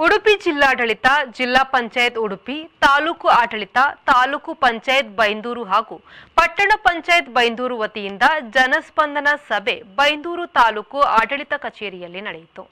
ಉಡುಪಿ ಜಿಲ್ಲಾಡಳಿತ, ಜಿಲ್ಲಾ ಪಂಚಾಯತ್ ಉಡುಪಿ, ತಾಲೂಕು ಆಡಳಿತ, ತಾಲೂಕು ಪಂಚಾಯತ್ ಬೈಂದೂರು ಹಾಗೂ ಪಟ್ಟಣ ಪಂಚಾಯತ್ ಬೈಂದೂರು ವತಿಯಿಂದ ಜನಸ್ಪಂದನ ಸಭೆ ಬೈಂದೂರು ತಾಲೂಕು ಆಡಳಿತ ಕಚೇರಿಯಲ್ಲಿ ನಡೆಯಿತು.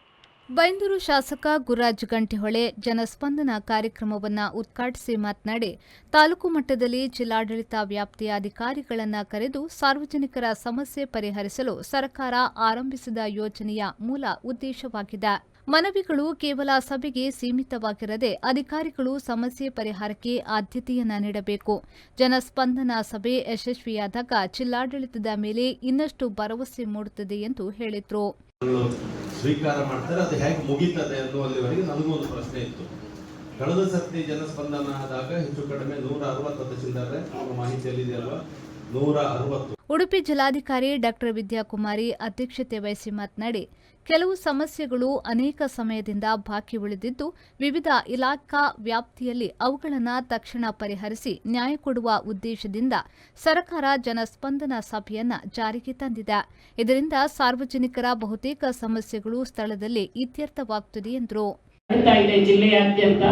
ಬೈಂದೂರು ಶಾಸಕ ಗುರುರಾಜ್ ಗಂಟಿಹೊಳೆ ಜನಸ್ಪಂದನ ಕಾರ್ಯಕ್ರಮವನ್ನು ಉದ್ಘಾಟಿಸಿ ಮಾತನಾಡಿ, ತಾಲೂಕು ಮಟ್ಟದಲ್ಲಿ ಜಿಲ್ಲಾಡಳಿತ ವ್ಯಾಪ್ತಿಯ ಅಧಿಕಾರಿಗಳನ್ನು ಕರೆದು ಸಾರ್ವಜನಿಕರ ಸಮಸ್ಯೆ ಪರಿಹರಿಸಲು ಸರ್ಕಾರ ಆರಂಭಿಸಿದ ಯೋಜನೆಯ ಮೂಲ ಉದ್ದೇಶವಾಗಿದೆ. ಮನವಿಗಳು ಕೇವಲ ಸಭೆಗೆ ಸೀಮಿತವಾಗಿರದೆ ಅಧಿಕಾರಿಗಳು ಸಮಸ್ಯೆ ಪರಿಹಾರಕ್ಕೆ ಆದ್ಯತೆಯನ್ನ ನೀಡಬೇಕು. ಜನಸ್ಪಂದನ ಸಭೆ ಯಶಸ್ವಿಯಾದಾಗ ಜಿಲ್ಲಾಡಳಿತದ ಮೇಲೆ ಇನ್ನಷ್ಟು ಭರವಸೆ ಮೂಡುತ್ತದೆ ಎಂದು ಹೇಳಿದರು. ಸ್ವೀಕಾರ ಮಾಡ್ತಾರೆ, ಅದು ಹೇಗೆ ಮುಗಿತದೆ ಅನ್ನುವಲ್ಲಿವರೆಗೆ ನನಗೂ ಒಂದು ಪ್ರಶ್ನೆ ಇತ್ತು. ಕಳೆದ ಸರ್ತಿ ಜನಸ್ಪಂದನ ಆದಾಗ ಹೆಚ್ಚು ಕಡಿಮೆ 160 ಚಿಲ್ಲರೆ ಮಾಹಿತಿಯಲ್ಲಿ ಅಲ್ವಾ, 160. ಉಡುಪಿ ಜಿಲ್ಲಾಧಿಕಾರಿ ಡಾ ವಿದ್ಯಾಕುಮಾರಿ ಅಧ್ಯಕ್ಷತೆ ವಹಿಸಿ ಮಾತನಾಡಿ, ಕೆಲವು ಸಮಸ್ಯೆಗಳು ಅನೇಕ ಸಮಯದಿಂದ ಬಾಕಿ ಉಳಿದಿದ್ದು ವಿವಿಧ ಇಲಾಖಾ ವ್ಯಾಪ್ತಿಯಲ್ಲಿ ಅವುಗಳನ್ನು ತಕ್ಷಣ ಪರಿಹರಿಸಿ ನ್ಯಾಯ ಕೊಡುವ ಉದ್ದೇಶದಿಂದ ಸರ್ಕಾರ ಜನಸ್ಪಂದನ ಸಭೆಯನ್ನ ಜಾರಿಗೆ ತಂದಿದೆ. ಇದರಿಂದ ಸಾರ್ವಜನಿಕರ ಬಹುತೇಕ ಸಮಸ್ಯೆಗಳು ಸ್ಥಳದಲ್ಲಿ ಇತ್ಯರ್ಥವಾಗುತ್ತದೆ ಎಂದರು. ಜಿಲ್ಲೆಯಾದ್ಯಂತ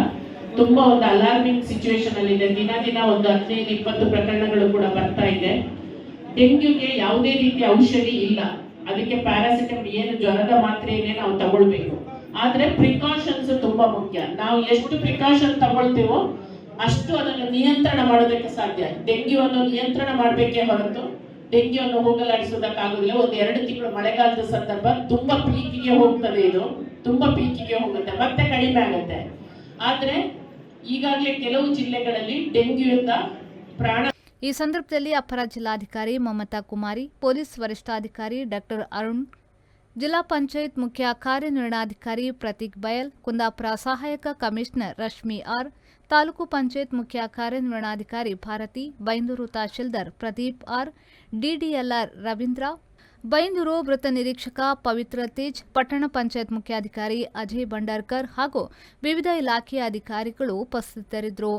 ತುಂಬಾ ಒಂದು ಅಲಾರ್ಮಿಂಗ್ ಸಿಚುವೇಶನ್ ಅಲ್ಲಿ ಇದೆ. ದಿನ ಒಂದು 15-20 ಪ್ರಕರಣಗಳು ಕೂಡ ಬರ್ತಾ ಇದೆ. ಡೆಂಗ್ಯೂಗೆ ಯಾವುದೇ ರೀತಿಯ ಔಷಧಿ ಇಲ್ಲ. ಅದಕ್ಕೆ ಪ್ಯಾರಾಸಿಟಮಲ್ ಏನು ಜ್ವರದ ಮಾತ್ರೆಯನ್ನೇ ನಾವು ತಗೊಳ್ಬೇಕು. ಆದ್ರೆ ಪ್ರಿಕಾಷನ್ಸ್ ತುಂಬಾ ಮುಖ್ಯ. ನಾವು ಎಷ್ಟು ಪ್ರಿಕಾಷನ್ ತಗೊಳ್ತೀವೋ ಅಷ್ಟು ಅದನ್ನು ನಿಯಂತ್ರಣ ಮಾಡೋದಕ್ಕೆ ಸಾಧ್ಯ. ಡೆಂಗ್ಯೂವನ್ನು ನಿಯಂತ್ರಣ ಮಾಡಬೇಕೇ ಹೊರತು ಡೆಂಗ್ಯೂವನ್ನು ಹೋಗಲಾಡಿಸೋದಕ್ಕಾಗೋದಿಲ್ಲ. 1-2 ತಿಂಗಳು ಮಳೆಗಾಲದ ಸಂದರ್ಭ ತುಂಬಾ ಪೀಕಿಗೆ ಹೋಗ್ತದೆ. ಇದು ತುಂಬಾ ಪೀಕಿಗೆ ಹೋಗುತ್ತೆ, ಮತ್ತೆ ಕಡಿಮೆ ಆಗುತ್ತೆ. ಆದ್ರೆ ಈಗಾಗಲೇ ಕೆಲವು ಜಿಲ್ಲೆಗಳಲ್ಲಿ ಡೆಂಗ್ಯೂಯಿಂದ ಪ್ರಾಣ. ಈ ಸಂದರ್ಭದಲ್ಲಿ ಅಪರ ಜಿಲ್ಲಾಧಿಕಾರಿ ಮಮತಾ ಕುಮಾರಿ, ಪೊಲೀಸ್ ವರಿಷ್ಠಾಧಿಕಾರಿ ಡಾ ಅರುಣ್, ಜಿಲ್ಲಾ ಪಂಚಾಯತ್ ಮುಖ್ಯ ಕಾರ್ಯನಿರ್ವಹಣಾಧಿಕಾರಿ ಪ್ರತೀಕ್ ಬಯಲ್, ಕುಂದಾಪುರ ಸಹಾಯಕ ಕಮಿಷನರ್ ರಶ್ಮಿ ಆರ್, ತಾಲೂಕು ಪಂಚಾಯತ್ ಮುಖ್ಯ ಕಾರ್ಯನಿರ್ವಹಣಾಧಿಕಾರಿ ಭಾರತಿ, ಬೈಂದೂರು ತಹಶೀಲ್ದಾರ್ ಪ್ರದೀಪ್ ಆರ್, ಡಿಡಿಎಲ್ಆರ್ ರವೀಂದ್ರ, ಬೈಂದೂರು ವೃತ್ತ ನಿರೀಕ್ಷಕ ಪವಿತ್ರ ತೇಜ್, ಪಟ್ಟಣ ಪಂಚಾಯತ್ ಮುಖ್ಯಾಧಿಕಾರಿ ಅಜಯ್ ಭಂಡಾರ್ಕರ್ ಹಾಗೂ ವಿವಿಧ ಇಲಾಖೆಯ ಅಧಿಕಾರಿಗಳು ಉಪಸ್ಥಿತರಿದ್ದರು.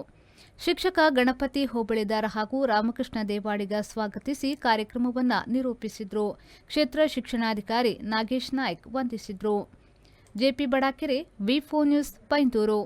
ಶಿಕ್ಷಕ ಗಣಪತಿ ಹೋಬಳಿದಾರ್ ಹಾಗೂ ರಾಮಕೃಷ್ಣ ದೇವಾಡಿಗ ಸ್ವಾಗತಿಸಿ ಕಾರ್ಯಕ್ರಮವನ್ನು ನಿರೂಪಿಸಿದರು. ಕ್ಷೇತ್ರ ಶಿಕ್ಷಣಾಧಿಕಾರಿ ನಾಗೇಶ್ ನಾಯ್ಕ್ ವಂದಿಸಿದರು. ಜೆಪಿ ಬಡಾಕೆರೆ, ವಿ4 ನ್ಯೂಸ್, ಬೈಂದೂರು.